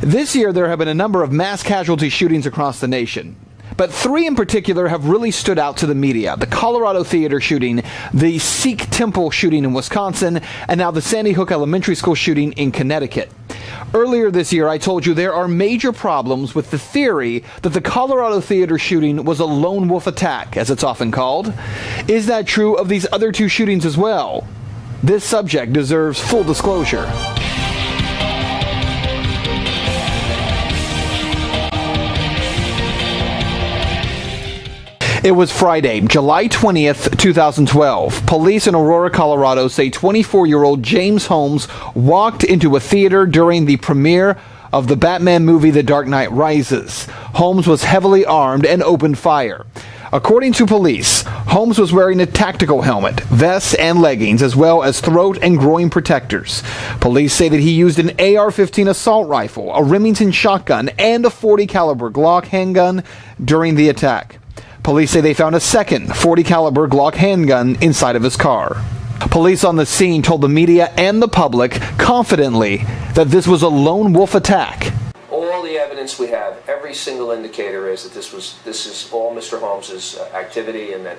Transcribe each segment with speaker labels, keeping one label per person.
Speaker 1: This year, there have been a number of mass casualty shootings across the nation. But three in particular have really stood out to the media. The Colorado Theater shooting, the Sikh temple shooting in Wisconsin, and now the Sandy Hook Elementary School shooting in Connecticut. Earlier this year, I told you there are major problems with the theory that the Colorado Theater shooting was a lone wolf attack, as it's often called. Is that true of these other two shootings as well? This subject deserves full disclosure. It was Friday, July 20th, 2012. Police in Aurora, Colorado say 24-year-old James Holmes walked into a theater during the premiere of the Batman movie The Dark Knight Rises. Holmes was heavily armed and opened fire. According to police, Holmes was wearing a tactical helmet, vest, and leggings, as well as throat and groin protectors. Police say that he used an AR-15 assault rifle, a Remington shotgun, and a .40 caliber Glock handgun during the attack. Police say they found a second .40 caliber Glock handgun inside of his car. Police on the scene told the media and the public confidently that this was a lone wolf attack.
Speaker 2: All the evidence we have, every single indicator is that this is all Mr. Holmes's activity and that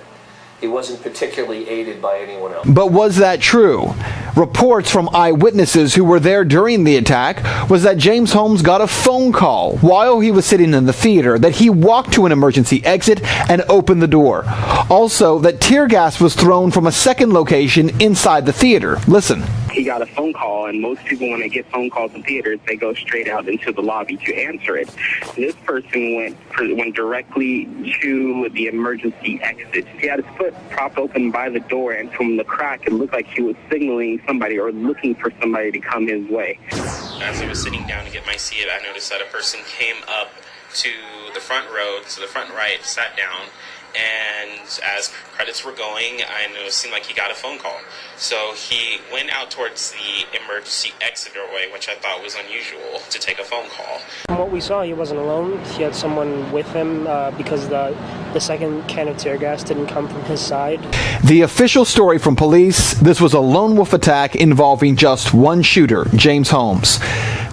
Speaker 2: he wasn't particularly aided by anyone else.
Speaker 1: But was that true? Reports from eyewitnesses who were there during the attack was that James Holmes got a phone call while he was sitting in the theater, that he walked to an emergency exit and opened the door. Also, that tear gas was thrown from a second location inside the theater. Listen.
Speaker 3: He got a phone call, and most people, when they get phone calls in theaters, they go straight out into the lobby to answer it. This person went directly to the emergency exit. He had his foot propped open by the door, and from the crack, it looked like he was signaling somebody or looking for somebody to come his way.
Speaker 4: As I was sitting down to get my seat, I noticed that a person came up to the front row, to the front right, sat down, and as credits were going, I noticed it seemed like he got a phone call. So he went out towards the emergency exit doorway, which I thought was unusual, to take a phone call.
Speaker 5: From what we saw, he wasn't alone. He had someone with him because the second can of tear gas didn't come from his side.
Speaker 1: The official story from police, this was a lone wolf attack involving just one shooter, James Holmes.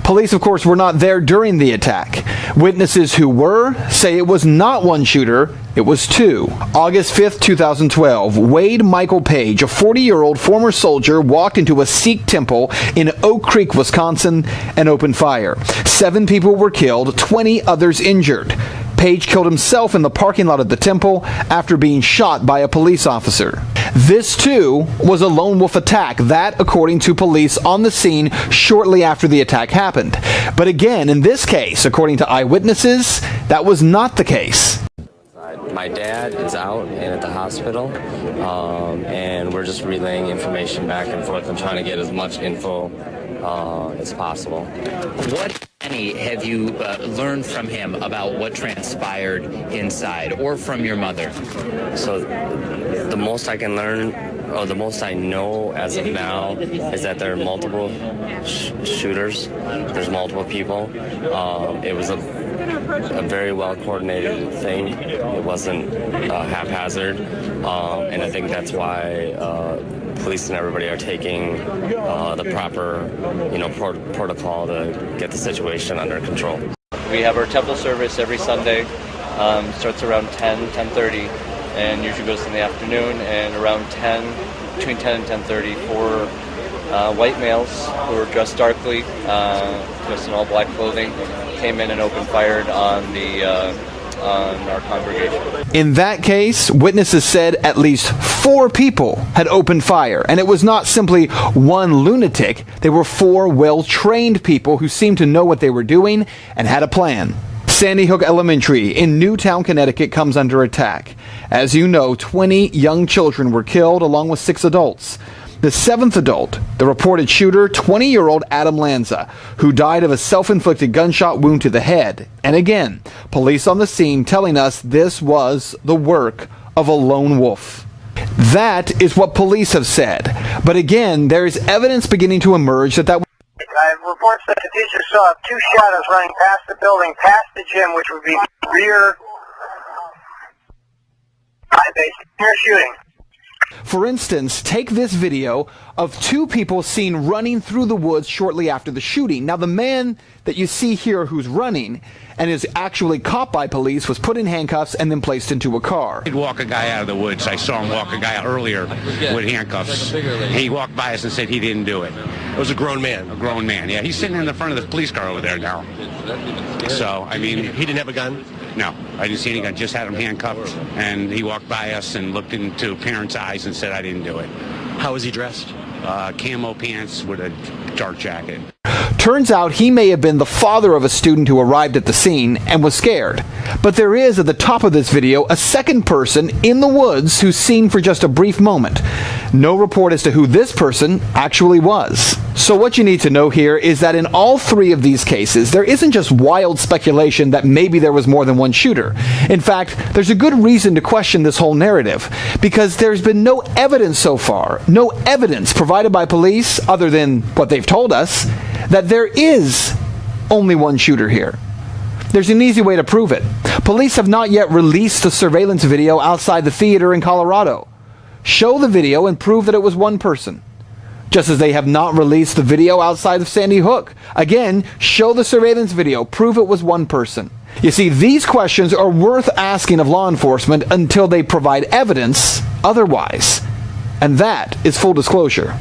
Speaker 1: Police, of course, were not there during the attack. Witnesses who were say it was not one shooter, it was two. August 5th, 2012, Wade Michael Page, a 40-year-old former soldier, walked into a Sikh temple in Oak Creek, Wisconsin, and opened fire. 7 people were killed, 20 others injured. Page killed himself in the parking lot of the temple after being shot by a police officer. This, too, was a lone wolf attack, that according to police on the scene shortly after the attack happened. But again, in this case, according to eyewitnesses, that was not the case.
Speaker 6: My dad is out and at the hospital, and we're just relaying information back and forth and trying to get as much info as possible.
Speaker 7: What, if any, have you learned from him about what transpired inside, or from your mother?
Speaker 6: So the most I can learn, or the most I know as of now, is that there are multiple shooters. There's multiple people. It was a very well coordinated thing. It wasn't haphazard, and I think that's why police and everybody are taking the proper, protocol to get the situation under control.
Speaker 8: We have our temple service every Sunday. Starts around 10:30, and usually goes in the afternoon. And around between 10 and 10:30, 4 white males who were dressed darkly, dressed in all black clothing, came in and opened fire on our congregation.
Speaker 1: In that case, witnesses said at least 4 people had opened fire, and it was not simply one lunatic. They were 4 well-trained people who seemed to know what they were doing and had a plan. Sandy Hook Elementary in Newtown, Connecticut comes under attack. As you know, 20 young children were killed along with 6 adults. The 7th adult, the reported shooter, 20-year-old Adam Lanza, who died of a self-inflicted gunshot wound to the head. And again, police on the scene telling us this was the work of a lone wolf. That is what police have said. But again, there is evidence beginning to emerge that
Speaker 9: I have reports that the teacher saw 2 shadows running past the building, past the gym, which would be rear base, near shooting.
Speaker 1: For instance, take this video of 2 people seen running through the woods shortly after the shooting. Now, the man that you see here who's running and is actually caught by police was put in handcuffs and then placed into a car.
Speaker 10: He'd walk a guy out of the woods. I saw him walk a guy out earlier with handcuffs. He walked by us and said he didn't do it.
Speaker 11: It was a grown man.
Speaker 10: A grown man, yeah. He's sitting in the front of the police car over there now. So, I mean...
Speaker 11: He didn't have a gun?
Speaker 10: No, I didn't see any gun. Just had him handcuffed. And he walked by us and looked into parents' eyes and said, I didn't do it.
Speaker 11: How was he dressed?
Speaker 10: Camo pants with a dark jacket.
Speaker 1: Turns out he may have been the father of a student who arrived at the scene and was scared. But there is, at the top of this video, a second person in the woods who's seen for just a brief moment. No report as to who this person actually was. So what you need to know here is that in all three of these cases, there isn't just wild speculation that maybe there was more than one shooter. In fact, there's a good reason to question this whole narrative, because there's been no evidence so far, no evidence provided by police, other than what they've told us, that there is only one shooter here. There's an easy way to prove it. Police have not yet released the surveillance video outside the theater in Colorado. Show the video and prove that it was one person. Just as they have not released the video outside of Sandy Hook. Again, show the surveillance video, prove it was one person. You see, these questions are worth asking of law enforcement until they provide evidence otherwise. And that is full disclosure.